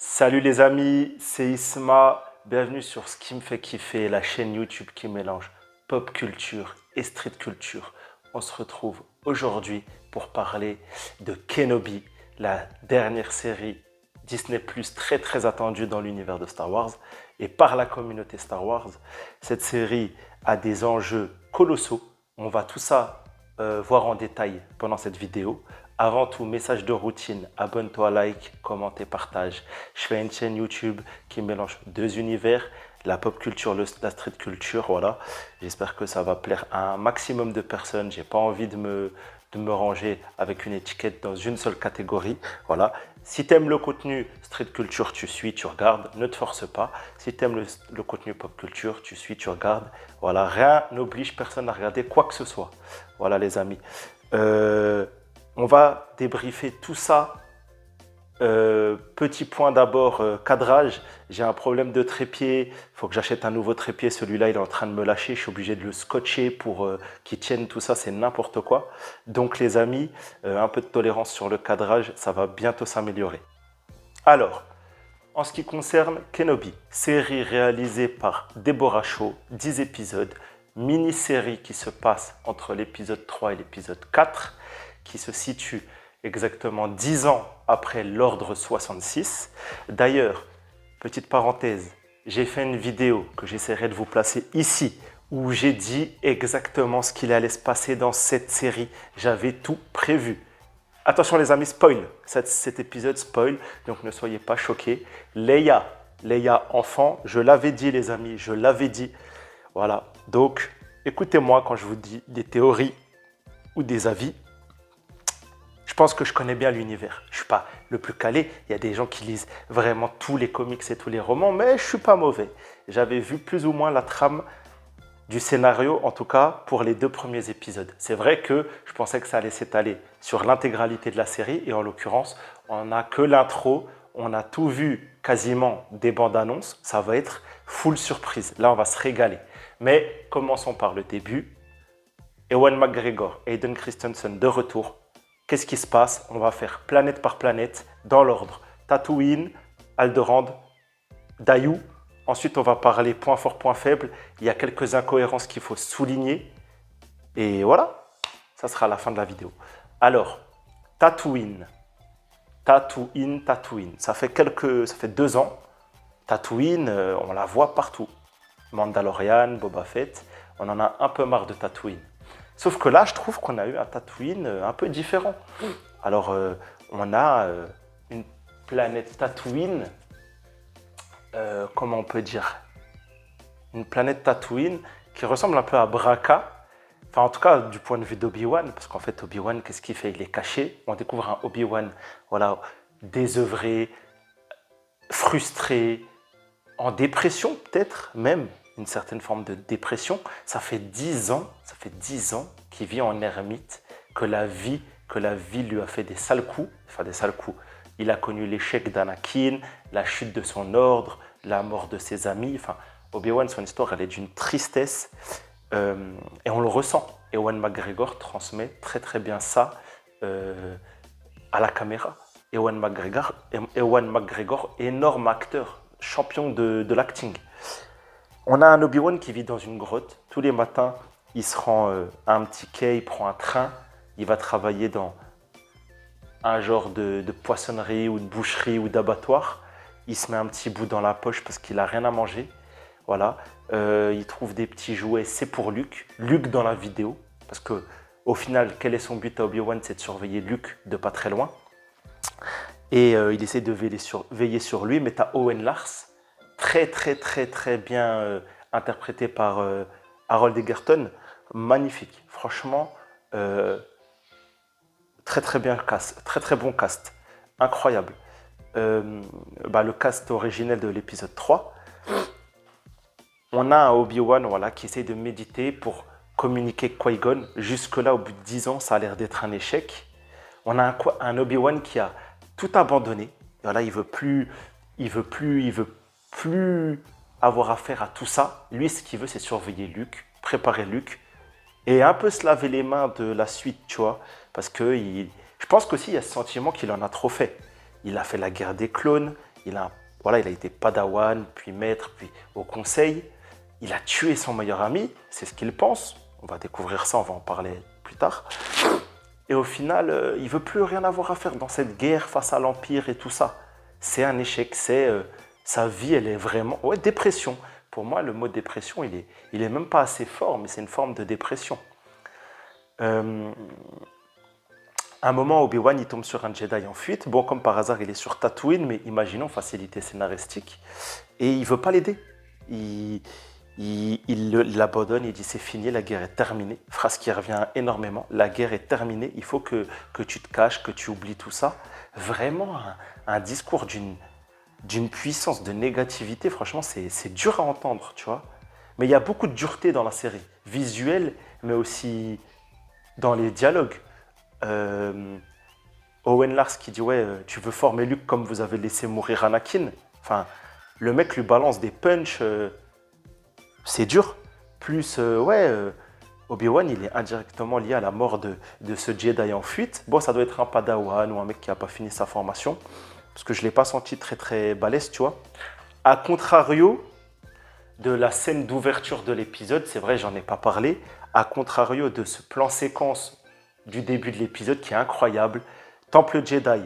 Salut les amis, c'est Isma. Bienvenue sur Ce qui me fait kiffer, la chaîne YouTube qui mélange pop culture et street culture. On se retrouve aujourd'hui pour parler de Kenobi, la dernière série Disney+, très attendue dans l'univers de Star Wars et par la communauté Star Wars. Cette série a des enjeux colossaux. On va tout ça voir en détail pendant cette vidéo. Avant tout, message de routine, abonne-toi, like, commente et partage. Je fais une chaîne YouTube qui mélange deux univers, la pop culture, la street culture, voilà. J'espère que ça va plaire à un maximum de personnes. J'ai pas envie de me ranger avec une étiquette dans une seule catégorie, voilà. Si tu aimes le contenu street culture, tu suis, tu regardes, ne te force pas. Si tu aimes le contenu pop culture, tu suis, tu regardes. Voilà, rien n'oblige personne à regarder quoi que ce soit. Voilà les amis. On va débriefer tout ça. Petit point d'abord, cadrage. J'ai un problème de trépied. Il faut que j'achète un nouveau trépied. Celui-là, il est en train de me lâcher. Je suis obligé de le scotcher pour qu'il tienne tout ça. C'est n'importe quoi. Donc les amis, un peu de tolérance sur le cadrage. Ça va bientôt s'améliorer. Alors, en ce qui concerne Kenobi, série réalisée par Deborah Shaw, 10 épisodes. Mini-série qui se passe entre l'épisode 3 et l'épisode 4, qui se situe exactement 10 ans après l'Ordre 66. D'ailleurs, petite parenthèse, j'ai fait une vidéo que j'essaierai de vous placer ici, où j'ai dit exactement ce qu'il allait se passer dans cette série. J'avais tout prévu. Attention les amis, spoil. Cet épisode spoil, donc ne soyez pas choqués. Leia enfant, je l'avais dit les amis, je l'avais dit. Voilà, donc écoutez-moi quand je vous dis des théories ou des avis. Je pense que je connais bien l'univers. Je ne suis pas le plus calé. Il y a des gens qui lisent vraiment tous les comics et tous les romans, mais je ne suis pas mauvais. J'avais vu plus ou moins la trame du scénario, en tout cas pour les 2 premiers épisodes. C'est vrai que je pensais que ça allait s'étaler sur l'intégralité de la série, et en l'occurrence, on n'a que l'intro. On a tout vu quasiment des bandes annonces. Ça va être full surprise. Là, on va se régaler. Mais commençons par le début. Ewan McGregor, Hayden Christensen de retour. Qu'est-ce qui se passe? On va faire planète par planète dans l'ordre. Tatooine, Alderaan, Dayoo. Ensuite, on va parler point fort, point faible. Il y a quelques incohérences qu'il faut souligner. Et voilà, ça sera la fin de la vidéo. Alors, Tatooine. Ça fait 2 ans. Tatooine, on la voit partout. Mandalorian, Boba Fett, on en a un peu marre de Tatooine. Sauf que là, je trouve qu'on a eu un Tatooine un peu différent. Alors, on a une planète Tatooine, comment on peut dire? Une planète Tatooine qui ressemble un peu à Bracca. Enfin, en tout cas, du point de vue d'Obi-Wan, parce qu'en fait, Obi-Wan, qu'est-ce qu'il fait? Il est caché. On découvre un Obi-Wan, voilà, désœuvré, frustré, en dépression peut-être même, une certaine forme de dépression. Ça fait 10 ans qu'il vit en ermite, que la vie lui a fait des sales coups, Il a connu l'échec d'Anakin, la chute de son ordre, la mort de ses amis. Enfin, Obi-Wan, son histoire, elle est d'une tristesse et on le ressent. Ewan McGregor transmet très bien ça à la caméra. Ewan McGregor, énorme acteur, champion de l'acting. On a un Obi-Wan qui vit dans une grotte. Tous les matins, il se rend à un petit quai, il prend un train. Il va travailler dans un genre de poissonnerie ou de boucherie ou d'abattoir. Il se met un petit bout dans la poche parce qu'il n'a rien à manger. Voilà. Il trouve des petits jouets. C'est pour Luke. Luke dans la vidéo. Parce qu'au final, quel est son but à Obi-Wan? C'est de surveiller Luke de pas très loin. Et il essaie de veiller sur lui. Mais tu as Owen Lars. Très bien interprété par Harold Egerton. Magnifique. Franchement, très bien cast. Très bon cast. Incroyable. Le cast originel de l'épisode 3. On a un Obi-Wan qui essaie de méditer pour communiquer avec Qui-Gon. Jusque-là, au bout de 10 ans, ça a l'air d'être un échec. On a un Obi-Wan qui a tout abandonné. Voilà, il veut plus avoir affaire à tout ça. Lui, ce qu'il veut, c'est surveiller Luke, préparer Luke et un peu se laver les mains de la suite, tu vois. Parce que je pense qu'aussi, il y a ce sentiment qu'il en a trop fait. Il a fait la guerre des clones, voilà, il a été padawan, puis maître, puis au conseil. Il a tué son meilleur ami, c'est ce qu'il pense. On va découvrir ça, on va en parler plus tard. Et au final, il ne veut plus rien avoir à faire dans cette guerre face à l'Empire et tout ça. C'est un échec, sa vie, elle est vraiment... Ouais, dépression. Pour moi, le mot dépression, il est même pas assez fort, mais c'est une forme de dépression. À un moment, Obi-Wan, il tombe sur un Jedi en fuite. Bon, comme par hasard, il est sur Tatooine, mais imaginons, facilité scénaristique. Et il ne veut pas l'aider. Il l'abandonne, il dit c'est fini, la guerre est terminée. Phrase qui revient énormément. La guerre est terminée, il faut que tu te caches, que tu oublies tout ça. Vraiment un discours d'une puissance de négativité. Franchement, c'est dur à entendre, tu vois. Mais il y a beaucoup de dureté dans la série, visuelle, mais aussi dans les dialogues. Owen Lars qui dit ouais, tu veux former Luke comme vous avez laissé mourir Anakin. Enfin, le mec lui balance des punchs, c'est dur. Plus Obi-Wan, il est indirectement lié à la mort de ce Jedi en fuite. Bon, ça doit être un padawan ou un mec qui n'a pas fini sa formation, parce que je ne l'ai pas senti très très balèze, tu vois. A contrario de la scène d'ouverture de l'épisode, c'est vrai, j'en ai pas parlé. A contrario de ce plan séquence du début de l'épisode qui est incroyable. Temple Jedi,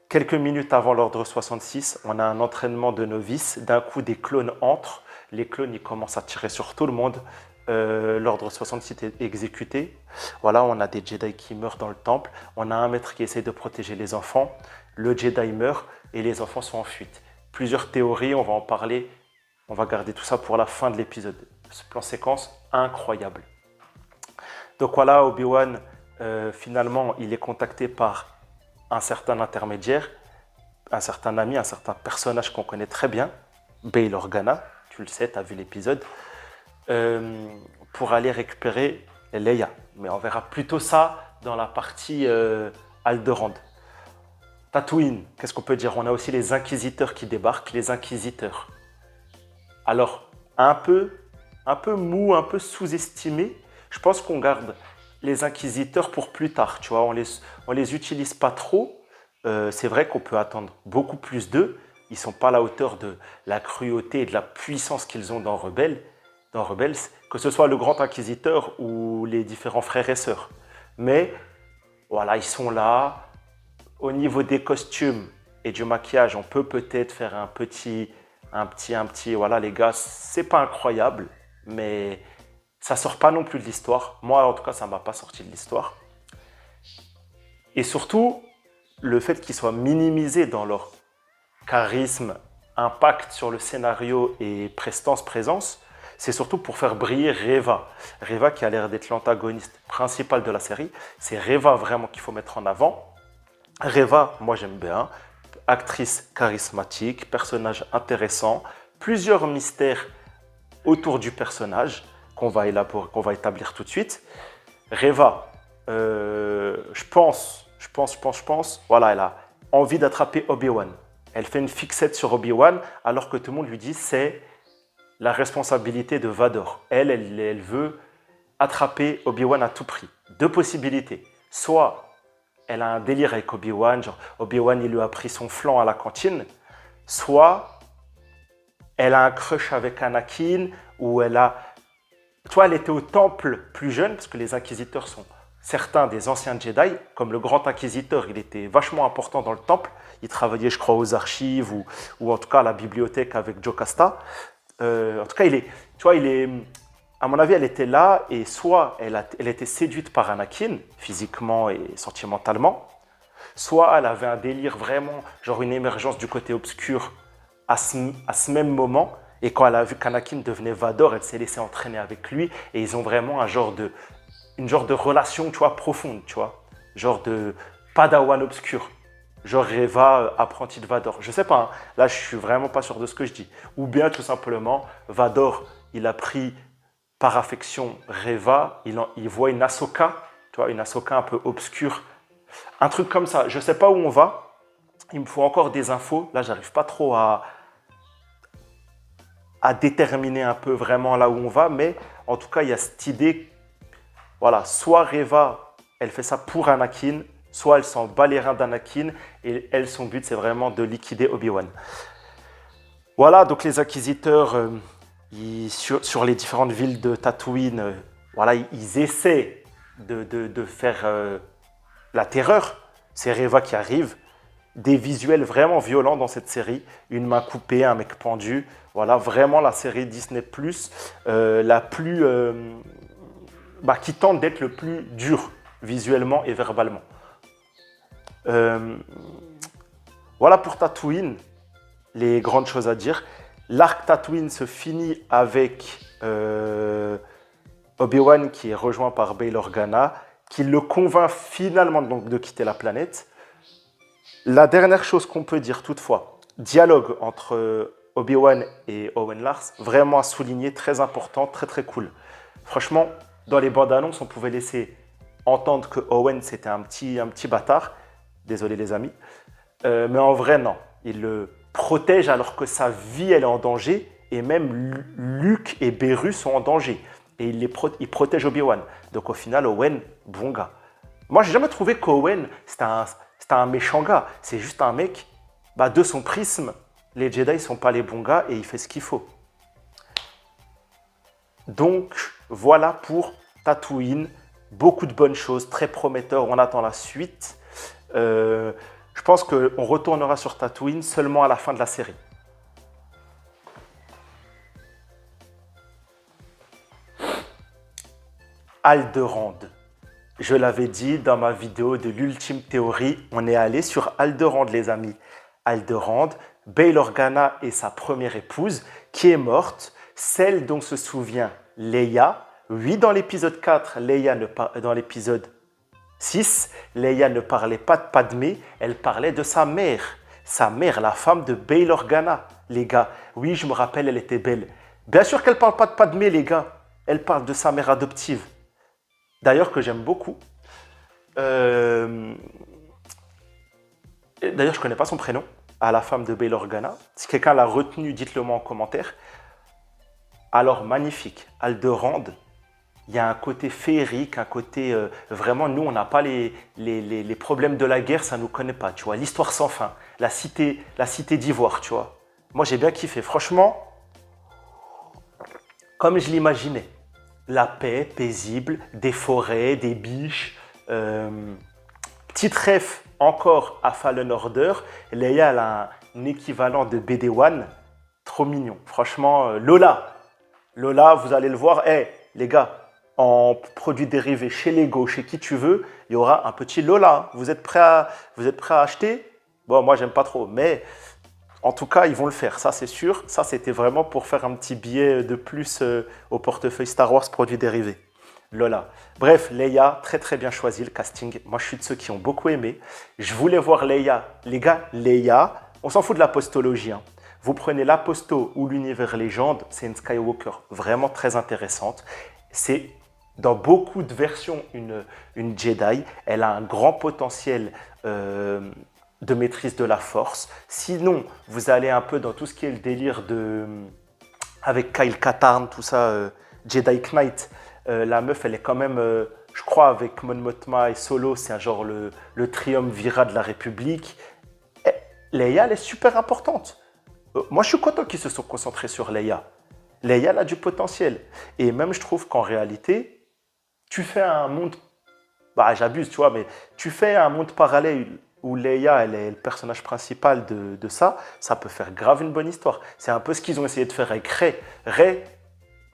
quelques minutes avant l'ordre 66, on a un entraînement de novices. D'un coup, des clones entrent. Les clones, ils commencent à tirer sur tout le monde. L'ordre 66 est exécuté. Voilà, on a des Jedi qui meurent dans le temple. On a un maître qui essaie de protéger les enfants. Le Jedi meurt et les enfants sont en fuite. Plusieurs théories, on va en parler. On va garder tout ça pour la fin de l'épisode. Ce plan séquence, incroyable. Donc voilà, Obi-Wan... finalement, il est contacté par un certain intermédiaire, un certain ami, un certain personnage qu'on connaît très bien, Bail Organa, tu le sais, tu as vu l'épisode, pour aller récupérer Leia. Mais on verra plutôt ça dans la partie Alderaan. Tatooine, qu'est-ce qu'on peut dire? On a aussi les inquisiteurs qui débarquent, les inquisiteurs. Alors, un peu mou, un peu sous-estimé. Je pense qu'on garde les inquisiteurs pour plus tard, tu vois, on les utilise pas trop. C'est vrai qu'on peut attendre beaucoup plus d'eux. Ils sont pas à la hauteur de la cruauté et de la puissance qu'ils ont dans Rebels, que ce soit le grand inquisiteur ou les différents frères et sœurs. Mais voilà, ils sont là. Au niveau des costumes et du maquillage, on peut peut-être faire un petit, voilà les gars, c'est pas incroyable, mais ça sort pas non plus de l'histoire. Moi, en tout cas, ça m'a pas sorti de l'histoire. Et surtout, le fait qu'ils soient minimisés dans leur charisme, impact sur le scénario et prestance-présence, c'est surtout pour faire briller Reva. Reva qui a l'air d'être l'antagoniste principal de la série. C'est Reva vraiment qu'il faut mettre en avant. Reva, moi j'aime bien. Actrice charismatique, personnage intéressant, plusieurs mystères autour du personnage qu'on va établir tout de suite. Reva, je pense, voilà, elle a envie d'attraper Obi-Wan. Elle fait une fixette sur Obi-Wan, alors que tout le monde lui dit c'est la responsabilité de Vador. Elle veut attraper Obi-Wan à tout prix. Deux possibilités. Soit elle a un délire avec Obi-Wan, genre Obi-Wan il lui a pris son flanc à la cantine, soit elle a un crush avec Anakin, ou elle était au temple plus jeune, parce que les inquisiteurs sont certains des anciens Jedi, comme le grand inquisiteur, il était vachement important dans le temple, il travaillait je crois aux archives, ou en tout cas à la bibliothèque avec Jocasta. En tout cas, à mon avis, elle était là, et soit elle était séduite par Anakin, physiquement et sentimentalement, soit elle avait un délire vraiment, genre une émergence du côté obscur à ce même moment, et quand elle a vu qu'Anakin devenait Vador, elle s'est laissée entraîner avec lui, et ils ont vraiment une genre de relation, tu vois, profonde, tu vois, genre de padawan obscur. Genre Reva, apprenti de Vador. Je sais pas, hein. Là je suis vraiment pas sûr de ce que je dis. Ou bien tout simplement, Vador, il a pris par affection Reva, il voit une Ahsoka, tu vois, une Ahsoka un peu obscure. Un truc comme ça, je sais pas où on va. Il me faut encore des infos. Là, j'arrive pas trop à déterminer un peu vraiment là où on va. Mais en tout cas, il y a cette idée, voilà, soit Reva, elle fait ça pour Anakin, soit elle s'en bat les reins d'Anakin et elle, son but, c'est vraiment de liquider Obi-Wan. Voilà, donc les inquisiteurs, sur les différentes villes de Tatooine, voilà, ils essaient de faire la terreur. C'est Reva qui arrive. Des visuels vraiment violents dans cette série. Une main coupée, un mec pendu. Voilà, vraiment la série Disney+, la plus... qui tente d'être le plus dur visuellement et verbalement. Voilà pour Tatooine, les grandes choses à dire. L'arc Tatooine se finit avec Obi-Wan qui est rejoint par Bail Organa, qui le convainc finalement donc, de quitter la planète. La dernière chose qu'on peut dire toutefois, dialogue entre Obi-Wan et Owen Lars, vraiment à souligner, très important, très très cool. Franchement, dans les bandes annonces, on pouvait laisser entendre que Owen c'était un petit bâtard. Désolé les amis. Mais en vrai, non. Il le protège alors que sa vie elle est en danger. Et même Luke et Beru sont en danger. Et il protège Obi-Wan. Donc au final, Owen, bon gars. Moi, j'ai jamais trouvé qu'Owen, c'était un méchant gars. C'est juste un mec, de son prisme, les Jedi ne sont pas les bons gars et il fait ce qu'il faut. Donc, voilà pour Tatooine. Beaucoup de bonnes choses, très prometteur. On attend la suite. Je pense qu'on retournera sur Tatooine seulement à la fin de la série. Alderaan. Je l'avais dit dans ma vidéo de l'ultime théorie, on est allé sur Alderaan, les amis. Alderaan, Bail Organa et sa première épouse, qui est morte, celle dont se souvient Leia. Oui, dans l'épisode 4, dans l'épisode 6, Leia ne parlait pas de Padmé, elle parlait de sa mère. Sa mère, la femme de Bail Organa, les gars. Oui, je me rappelle, elle était belle. Bien sûr qu'elle ne parle pas de Padmé, les gars. Elle parle de sa mère adoptive. D'ailleurs, que j'aime beaucoup. D'ailleurs, je ne connais pas son prénom, à la femme de Bail Organa. Si quelqu'un l'a retenu, dites-le moi en commentaire. Alors, magnifique. Alderaan, il y a un côté féerique, un côté... vraiment, nous, on n'a pas les problèmes de la guerre, ça ne nous connaît pas, tu vois. L'histoire sans fin, la cité d'Ivoire, tu vois. Moi, j'ai bien kiffé. Franchement, comme je l'imaginais. La paix, paisible, des forêts, des biches. Petite ref encore à Fallen Order. Leia, elle a un équivalent de BD1. Trop mignon. Franchement, Lola, vous allez le voir. Les gars, en produits dérivés chez Lego, chez qui tu veux, il y aura un petit Lola. Vous êtes prêts à acheter? Bon, moi, j'aime pas trop, mais en tout cas, ils vont le faire, ça c'est sûr. Ça, c'était vraiment pour faire un petit billet de plus au portefeuille Star Wars produits dérivés. Lola. Bref, Leia, très très bien choisi le casting. Moi, je suis de ceux qui ont beaucoup aimé. Je voulais voir Leia. Les gars, Leia, on s'en fout de l'apostologie. Hein. Vous prenez l'aposto ou l'univers légende, c'est une Skywalker vraiment très intéressante. C'est dans beaucoup de versions une Jedi. Elle a un grand potentiel de maîtrise de la force. Sinon, vous allez un peu dans tout ce qui est le délire avec Kyle Katarn, tout ça, Jedi Knight. La meuf, elle est quand même, je crois, avec Mon Mothma et Solo, c'est un genre le triumvirat de la République. Leia, elle est super importante. Moi, je suis content qu'ils se sont concentrés sur Leia. Leia, elle a du potentiel. Et même, je trouve qu'en réalité, tu fais un monde... j'abuse, tu vois, mais tu fais un monde parallèle où Leia, elle est le personnage principal de ça, ça peut faire grave une bonne histoire. C'est un peu ce qu'ils ont essayé de faire avec Rey. Rey,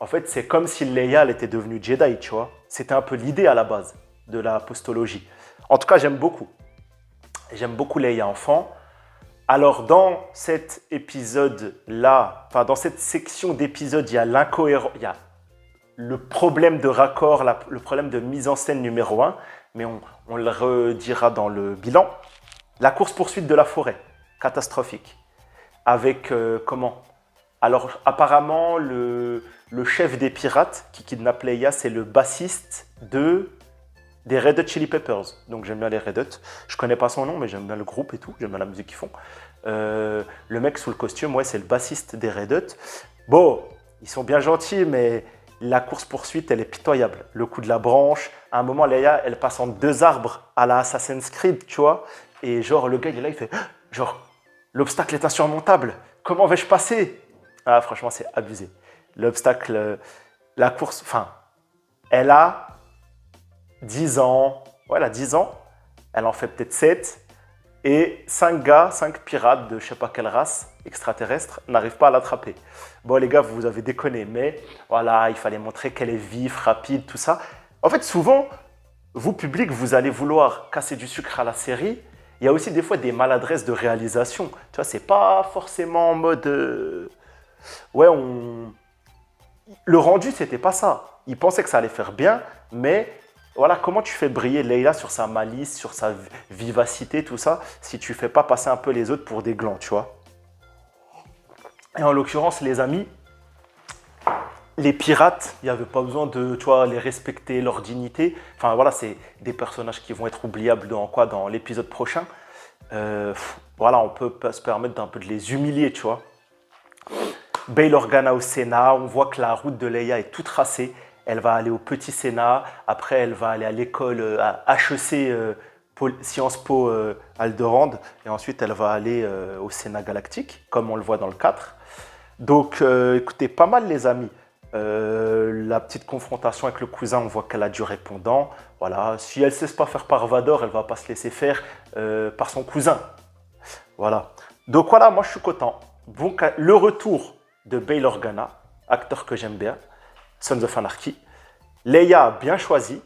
en fait, c'est comme si Leia, elle était devenue Jedi, tu vois. C'était un peu l'idée à la base de la apostologie. En tout cas, j'aime beaucoup. J'aime beaucoup Leia enfant. Alors, dans cet épisode-là, dans cette section d'épisodes, il y a l'incohérence, il y a le problème de raccord, le problème de mise en scène numéro 1, mais on le redira dans le bilan. La course-poursuite de la forêt, catastrophique. Avec, comment? Alors, apparemment, le chef des pirates qui kidnappe Leia, c'est le bassiste des Red Hot Chili Peppers. Donc, j'aime bien les Red Hot. Je connais pas son nom, mais j'aime bien le groupe et tout. J'aime bien la musique qu'ils font. Le mec sous le costume, ouais, c'est le bassiste des Red Hot. Bon, ils sont bien gentils, mais la course-poursuite, elle est pitoyable. Le coup de la branche, à un moment, Leia, elle passe entre deux arbres à la Assassin's Creed, tu vois. Et genre, le gars, il est là, il fait, genre, l'obstacle est insurmontable. Comment vais-je passer? Ah, franchement, c'est abusé. L'obstacle, la course, enfin, elle a 10 ans. Ouais, elle a 10 ans. Elle en fait peut-être 7. Et 5 gars, 5 pirates de je sais pas quelle race extraterrestre n'arrivent pas à l'attraper. Bon, les gars, vous avez déconné, mais voilà, il fallait montrer qu'elle est vive, rapide, tout ça. En fait, souvent, vous, public, vous allez vouloir casser du sucre à la série. Il y a aussi des fois des maladresses de réalisation. Tu vois, c'est pas forcément en mode. Ouais, le rendu, c'était pas ça. Ils pensaient que ça allait faire bien, mais voilà, comment tu fais briller Leila sur sa malice, sur sa vivacité, tout ça, si tu fais pas passer un peu les autres pour des glands, tu vois. Et en l'occurrence, les amis, les pirates, il n'y avait pas besoin de, tu vois, les respecter, leur dignité. Enfin voilà, c'est des personnages qui vont être oubliables dans l'épisode prochain. Voilà, on peut se permettre d'un peu de les humilier, tu vois. Bail Organa au Sénat, on voit que la route de Leia est toute tracée. Elle va aller au petit Sénat, après elle va aller à l'école à HEC Sciences Po Alderaan, et ensuite elle va aller au Sénat Galactique, comme on le voit dans le 4. Donc écoutez, pas mal les amis. La petite confrontation avec le cousin, on voit qu'elle a du répondant. Voilà, si elle ne sait pas faire par Vador, elle ne va pas se laisser faire par son cousin. Voilà. Donc voilà, moi je suis content. Donc le retour de Bail Organa, acteur que j'aime bien, Sons of Anarchy. Leia, bien choisie.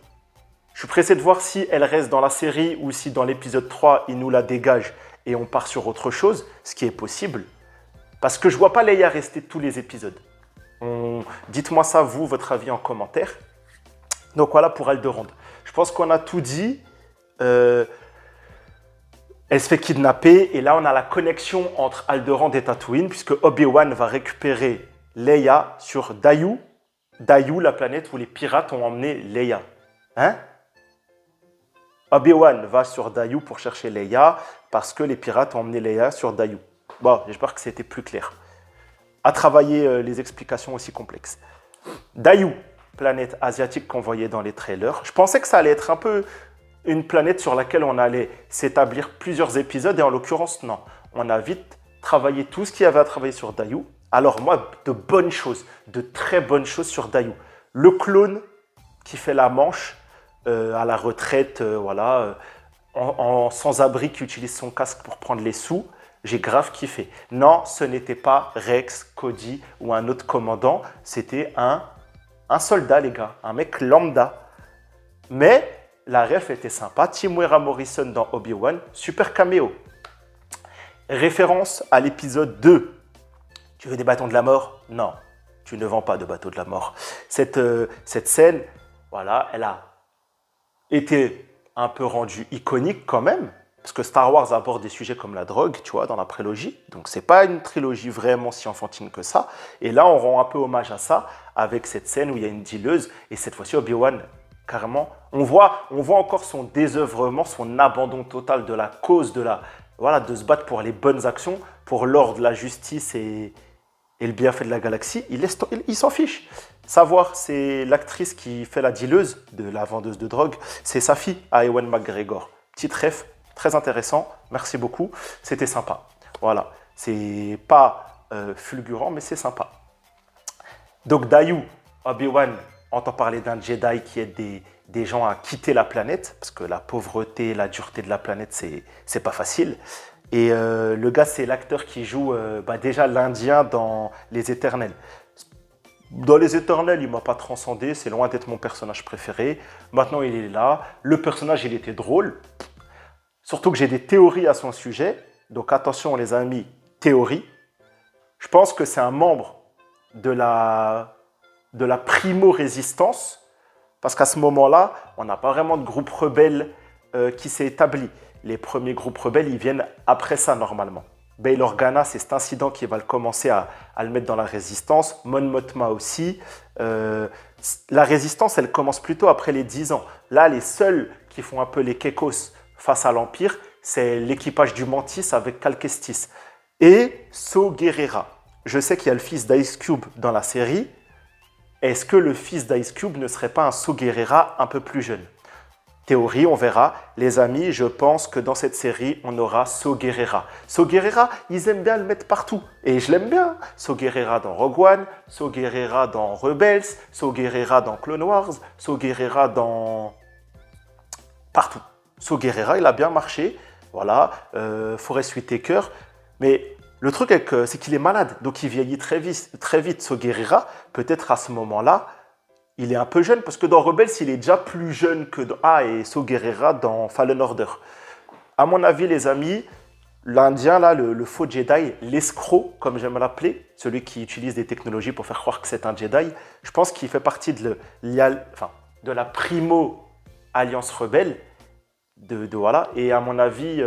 Je suis pressé de voir si elle reste dans la série ou si dans l'épisode 3, il nous la dégage et on part sur autre chose, ce qui est possible. Parce que je ne vois pas Leia rester tous les épisodes. Dites-moi ça, vous, votre avis en commentaire. Donc voilà pour Alderaan. Je pense qu'on a tout dit. Elle se fait kidnapper et là on a la connexion entre Alderaan et Tatooine puisque Obi-Wan va récupérer Leia sur Daiyu. Daiyu, la planète où les pirates ont emmené Leia. Hein? Obi-Wan va sur Daiyu pour chercher Leia parce que les pirates ont emmené Leia sur Daiyu. Bon, j'espère que c'était plus clair. À travailler les explications aussi complexes. Daiyu, planète asiatique qu'on voyait dans les trailers. Je pensais que ça allait être un peu une planète sur laquelle on allait s'établir plusieurs épisodes et en l'occurrence, non. On a vite travaillé tout ce qu'il y avait à travailler sur Daiyu. Alors moi, de bonnes choses, de très bonnes choses sur Daiyu. Le clone qui fait la manche à la retraite, voilà, en sans-abri qui utilise son casque pour prendre les sous. J'ai grave kiffé. Non, ce n'était pas Rex, Cody ou un autre commandant. C'était un soldat, les gars. Un mec lambda. Mais la ref était sympa. Temuera Morrison dans Obi-Wan. Super caméo. Référence à l'épisode 2. Tu veux des bâtons de la mort? Non, tu ne vends pas de bateaux de la mort. Cette scène, voilà, elle a été un peu rendue iconique quand même. Parce que Star Wars aborde des sujets comme la drogue, tu vois, dans la prélogie. Donc, c'est pas une trilogie vraiment si enfantine que ça. Et là, on rend un peu hommage à ça avec cette scène où il y a une dealeuse. Et cette fois-ci, Obi-Wan, carrément, on voit encore son désœuvrement, son abandon total de la cause, voilà, de se battre pour les bonnes actions, pour l'ordre, la justice et le bienfait de la galaxie. Il s'en fiche. Savoir, c'est l'actrice qui fait la dealeuse, de la vendeuse de drogue. C'est sa fille, Ewan McGregor. Petite ref. Très intéressant, merci beaucoup, c'était sympa. Voilà, c'est pas fulgurant, mais c'est sympa. Donc Daiyu, Obi-Wan entend parler d'un Jedi qui aide des gens à quitter la planète, parce que la pauvreté, la dureté de la planète, c'est pas facile. Et le gars, c'est l'acteur qui joue déjà l'Indien dans Les Éternels. Dans Les Éternels, il ne m'a pas transcendé, c'est loin d'être mon personnage préféré. Maintenant, il est là. Le personnage, il était drôle. Surtout que j'ai des théories à son sujet. Donc attention les amis, théorie. Je pense que c'est un membre de la primo-résistance. Parce qu'à ce moment-là, on n'a pas vraiment de groupe rebelle qui s'est établi. Les premiers groupes rebelles, ils viennent après ça normalement. Bail Organa, c'est cet incident qui va commencer à le mettre dans la résistance. Mon Mothma aussi. La résistance, elle commence plutôt après les 10 ans. Là, les seuls qui font un peu les kekos face à l'Empire, c'est l'équipage du Mantis avec Cal Kestis et Saw Gerrera. Je sais qu'il y a le fils d'Ice Cube dans la série est-ce que le fils d'Ice Cube ne serait pas un Saw Gerrera un peu plus jeune? Théorie, on verra. Les amis, je pense que dans cette série, on aura Saw Gerrera. Saw Gerrera, ils aiment bien le mettre partout. Et je l'aime bien. Saw Gerrera dans Rogue One, Saw Gerrera dans Rebels, Saw Gerrera dans Clone Wars, Saw Gerrera dans... partout. Saw Gerrera, il a bien marché. Voilà, Forest Whitaker. Mais le truc, c'est qu'il est malade. Donc, il vieillit très vite. Saw Gerrera, peut-être à ce moment-là, il est un peu jeune, parce que dans Rebels, il est déjà plus jeune que dans... Ah, et Saw Gerrera dans Fallen Order. À mon avis, les amis, l'Indien, là, le faux Jedi, l'escroc, comme j'aime l'appeler, celui qui utilise des technologies pour faire croire que c'est un Jedi, je pense qu'il fait partie de la primo-alliance rebelle. Voilà. Et à mon avis,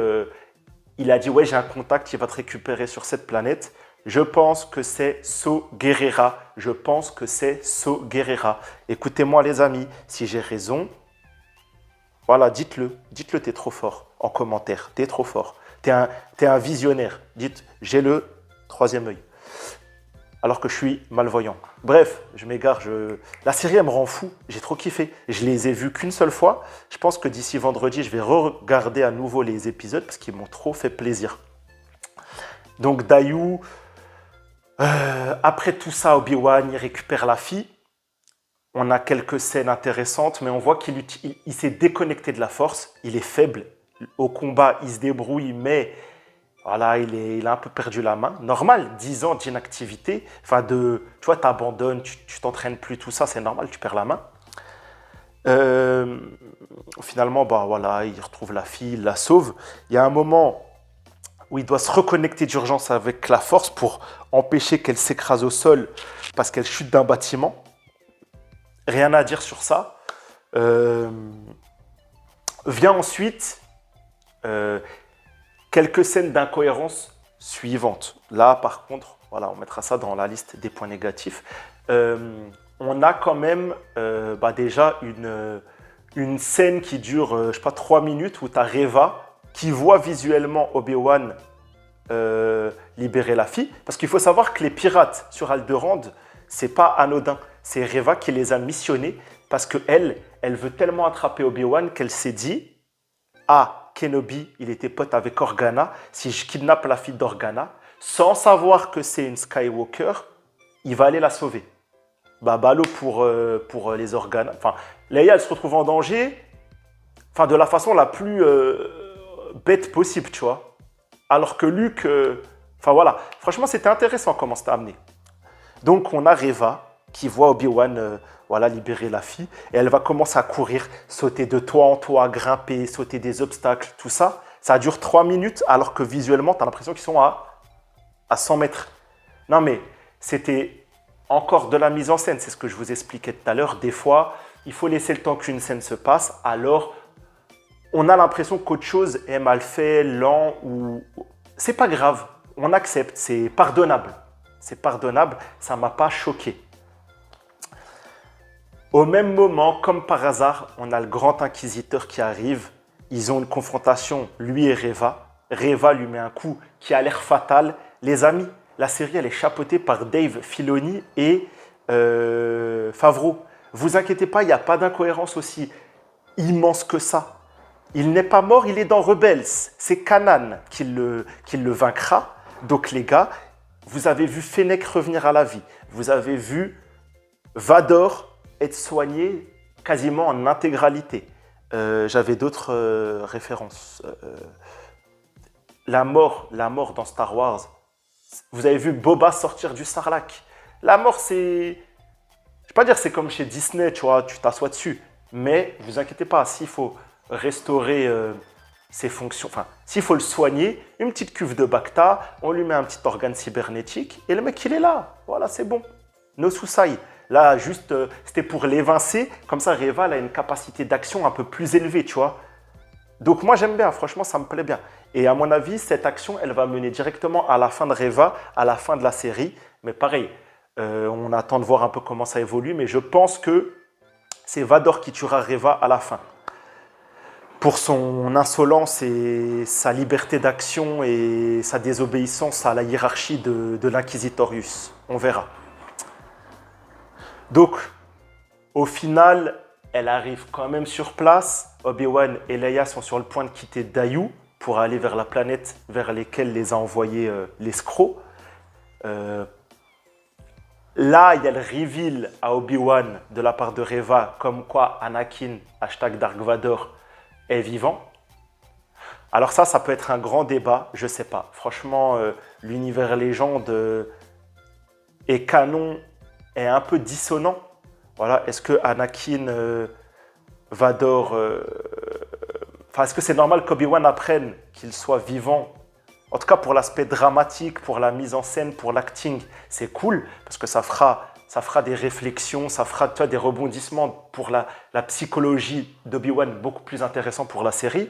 il a dit, ouais, j'ai un contact qui va te récupérer sur cette planète. Je pense que c'est Saw Gerrera. Je pense que c'est Saw Gerrera. Écoutez-moi les amis, si j'ai raison, voilà, dites-le. Dites-le, t'es trop fort en commentaire. T'es trop fort. T'es un visionnaire. Dites, j'ai le troisième œil. Alors que je suis malvoyant. Bref, je m'égare. La série, elle me rend fou. J'ai trop kiffé. Je les ai vus qu'une seule fois. Je pense que d'ici vendredi, je vais regarder à nouveau les épisodes parce qu'ils m'ont trop fait plaisir. Donc, Dayu... après tout ça, Obi-Wan, il récupère la fille. On a quelques scènes intéressantes, mais on voit qu'il s'est déconnecté de la force. Il est faible. Au combat, il se débrouille, mais voilà, il a un peu perdu la main. Normal, 10 ans d'inactivité. Enfin, tu vois, tu abandonnes, tu t'entraînes plus, tout ça, c'est normal, tu perds la main. Finalement, bah, voilà, il retrouve la fille, il la sauve. Il y a un moment où il doit se reconnecter d'urgence avec la force pour empêcher qu'elle s'écrase au sol parce qu'elle chute d'un bâtiment. Rien à dire sur ça. Vient ensuite quelques scènes d'incohérence suivantes. Là, par contre, voilà, on mettra ça dans la liste des points négatifs. On a quand même déjà une scène qui dure, je sais pas, 3 minutes où tu as Reva qui voit visuellement Obi-Wan libérer la fille. Parce qu'il faut savoir que les pirates sur Alderaan, c'est pas anodin. C'est Reva qui les a missionnés parce qu'elle veut tellement attraper Obi-Wan qu'elle s'est dit « Ah, Kenobi, il était pote avec Organa. Si je kidnappe la fille d'Organa, sans savoir que c'est une Skywalker, il va aller la sauver. » Bah, ballot pour les Organa. Enfin, Leia, elle se retrouve en danger de la façon la plus bête possible, tu vois. Alors que Luke... voilà. Franchement, c'était intéressant comment c'était amené. Donc, on a Reva qui voit Obi-Wan libérer la fille. Et elle va commencer à courir, sauter de toit en toit, grimper, sauter des obstacles, tout ça. Ça dure 3 minutes, alors que visuellement, tu as l'impression qu'ils sont à 100 mètres. Non, mais c'était encore de la mise en scène. C'est ce que je vous expliquais tout à l'heure. Des fois, il faut laisser le temps qu'une scène se passe. Alors, on a l'impression qu'autre chose est mal fait, lent ou... C'est pas grave. On accepte. C'est pardonnable. C'est pardonnable. Ça ne m'a pas choqué. Au même moment, comme par hasard, on a le grand inquisiteur qui arrive. Ils ont une confrontation, lui et Reva. Reva lui met un coup qui a l'air fatal. Les amis, la série, elle est chapeautée par Dave Filoni et Favreau. Vous inquiétez pas, il n'y a pas d'incohérence aussi immense que ça. Il n'est pas mort, il est dans Rebels. C'est Kanan qui le vaincra. Donc les gars, vous avez vu Fennec revenir à la vie. Vous avez vu Vador être soigné quasiment en intégralité. J'avais d'autres références. La mort dans Star Wars. Vous avez vu Boba sortir du Sarlacc. La mort, c'est... Je ne vais pas dire c'est comme chez Disney, tu vois, tu t'assois dessus. Mais vous inquiétez pas, s'il faut restaurer ses fonctions, s'il faut le soigner, une petite cuve de Bacta, on lui met un petit organe cybernétique et le mec, il est là. Voilà, c'est bon. No Susai. Là, juste, c'était pour l'évincer. Comme ça, Reva, elle a une capacité d'action un peu plus élevée, tu vois. Donc, moi, j'aime bien. Franchement, ça me plaît bien. Et à mon avis, cette action, elle va mener directement à la fin de Reva, à la fin de la série. Mais pareil, on attend de voir un peu comment ça évolue. Mais je pense que c'est Vador qui tuera Reva à la fin. Pour son insolence et sa liberté d'action et sa désobéissance à la hiérarchie de l'Inquisitorius. On verra. Donc, au final, elle arrive quand même sur place. Obi-Wan et Leia sont sur le point de quitter Dayoo pour aller vers la planète vers laquelle les a envoyés l'escroc. Euh, Là, il y a le reveal à Obi-Wan de la part de Reva, comme quoi Anakin, hashtag Dark Vador, est vivant. Alors ça peut être un grand débat, je sais pas. Franchement, l'univers légende et canon est un peu dissonant. Voilà, est-ce que Anakin Vador, est-ce que c'est normal qu'Obi-Wan apprenne qu'il soit vivant? En tout cas, pour l'aspect dramatique, pour la mise en scène, pour l'acting, c'est cool parce que ça fera des réflexions, ça fera des rebondissements pour la psychologie d'Obi-Wan beaucoup plus intéressant pour la série.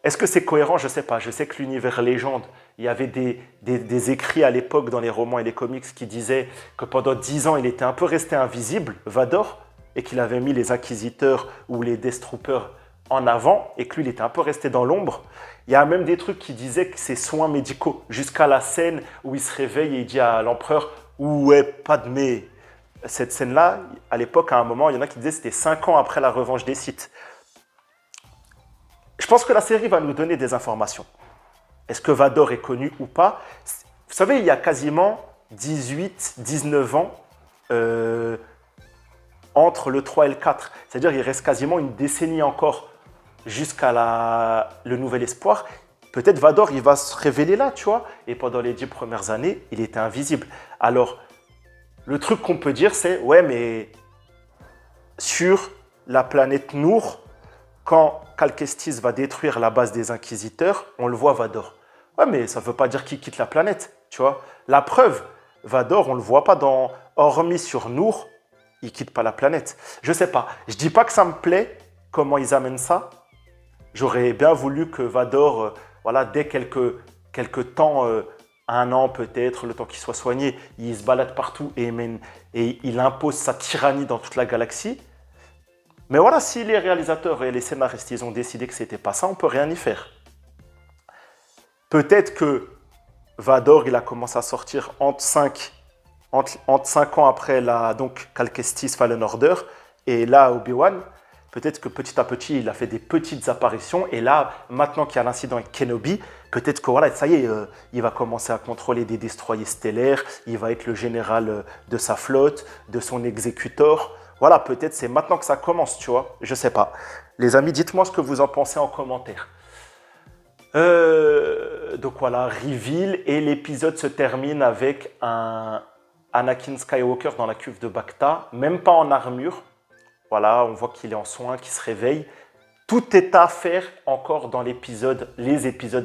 Est-ce que c'est cohérent? Je ne sais pas. Je sais que l'univers légende, il y avait des écrits à l'époque dans les romans et les comics qui disaient que pendant 10 ans, il était un peu resté invisible, Vador, et qu'il avait mis les Inquisiteurs ou les Death Troopers en avant et que lui, il était un peu resté dans l'ombre. Il y a même des trucs qui disaient que c'est soins médicaux, jusqu'à la scène où il se réveille et il dit à l'empereur « Ouais, Padmé ». Cette scène-là, à l'époque, à un moment, il y en a qui disaient que c'était 5 ans après la revanche des Sith. Je pense que la série va nous donner des informations. Est-ce que Vador est connu ou pas? Vous savez, il y a quasiment 18, 19 ans entre le 3 et le 4. C'est-à-dire qu'il reste quasiment une décennie encore jusqu'à le Nouvel Espoir. Peut-être Vador, il va se révéler là, tu vois. Et pendant les 10 premières années, il était invisible. Alors, le truc qu'on peut dire, c'est, ouais, mais sur la planète Nour, quand Cal Kestis va détruire la base des Inquisiteurs, on le voit Vador. Ouais, mais ça ne veut pas dire qu'il quitte la planète, tu vois. La preuve, Vador, on ne le voit pas hormis sur Nour, il ne quitte pas la planète. Je ne sais pas. Je ne dis pas que ça me plaît, comment ils amènent ça. J'aurais bien voulu que Vador, dès quelques temps, 1 an peut-être, le temps qu'il soit soigné, il se balade partout et il impose sa tyrannie dans toute la galaxie. Mais voilà, si les réalisateurs et les scénaristes ils ont décidé que ce n'était pas ça, on ne peut rien y faire. Peut-être que Vador, il a commencé à sortir entre 5 ans après Cal Kestis Fallen Order et là Obi-Wan. Peut-être que petit à petit, il a fait des petites apparitions. Et là, maintenant qu'il y a l'incident avec Kenobi, peut-être que ça y est, il va commencer à contrôler des destroyers stellaires. Il va être le général de sa flotte, de son exécutor. Voilà, peut-être c'est maintenant que ça commence, tu vois. Je sais pas. Les amis, dites-moi ce que vous en pensez en commentaire. Donc voilà, reveal. Et l'épisode se termine avec un Anakin Skywalker dans la cuve de Bacta, même pas en armure. Voilà, on voit qu'il est en soins, qu'il se réveille. Tout est à faire encore dans les épisodes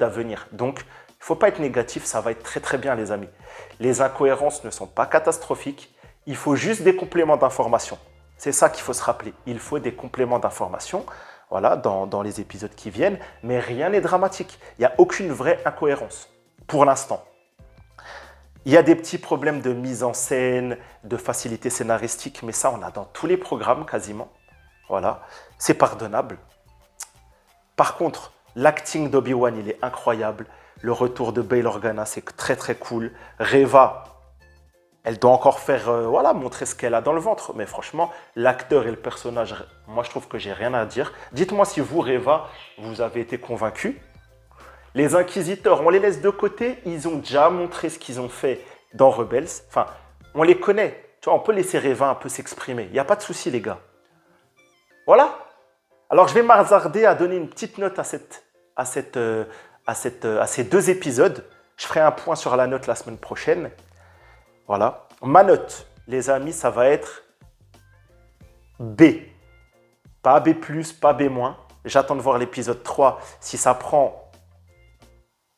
à venir. Donc, il ne faut pas être négatif, ça va être très très bien les amis. Les incohérences ne sont pas catastrophiques. Il faut juste des compléments d'information. C'est ça qu'il faut se rappeler. Il faut des compléments d'information dans les épisodes qui viennent. Mais rien n'est dramatique. Il n'y a aucune vraie incohérence pour l'instant. Il y a des petits problèmes de mise en scène, de facilité scénaristique, mais ça, on a dans tous les programmes quasiment. Voilà, c'est pardonnable. Par contre, l'acting d'Obi-Wan, il est incroyable. Le retour de Bail Organa, c'est très très cool. Reva, elle doit encore faire, montrer ce qu'elle a dans le ventre. Mais franchement, l'acteur et le personnage, moi je trouve que j'ai rien à dire. Dites-moi si vous, Reva, vous avez été convaincu. Les Inquisiteurs, on les laisse de côté, ils ont déjà montré ce qu'ils ont fait dans Rebels. Enfin, on les connaît. Tu vois, on peut laisser Reva un peu s'exprimer. Il n'y a pas de souci, les gars. Voilà. Alors, je vais m'hasarder à donner une petite note à ces 2 épisodes. Je ferai un point sur la note la semaine prochaine. Voilà. Ma note, les amis, ça va être B. Pas B+, pas B-. J'attends de voir l'épisode 3 si ça prend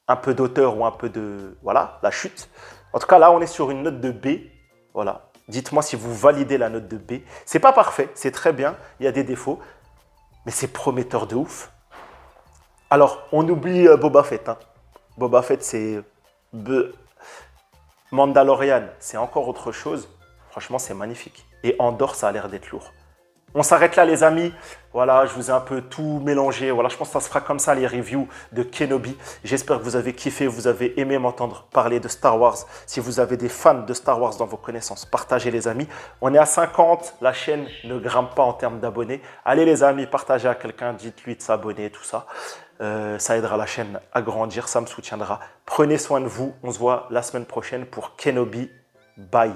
un peu d'auteur ou un peu de... Voilà, la chute. En tout cas, là, on est sur une note de B. Voilà. Dites-moi si vous validez la note de B. C'est pas parfait, c'est très bien. Il y a des défauts. Mais c'est prometteur de ouf. Alors, on oublie Boba Fett. Hein. Boba Fett, c'est... Mandalorian, c'est encore autre chose. Franchement, c'est magnifique. Et Andorre, ça a l'air d'être lourd. On s'arrête là, les amis. Voilà, je vous ai un peu tout mélangé. Voilà, je pense que ça se fera comme ça, les reviews de Kenobi. J'espère que vous avez kiffé, vous avez aimé m'entendre parler de Star Wars. Si vous avez des fans de Star Wars dans vos connaissances, partagez, les amis. On est à 50, la chaîne ne grimpe pas en termes d'abonnés. Allez, les amis, partagez à quelqu'un, dites-lui de s'abonner, tout ça. Ça aidera la chaîne à grandir, ça me soutiendra. Prenez soin de vous. On se voit la semaine prochaine pour Kenobi. Bye.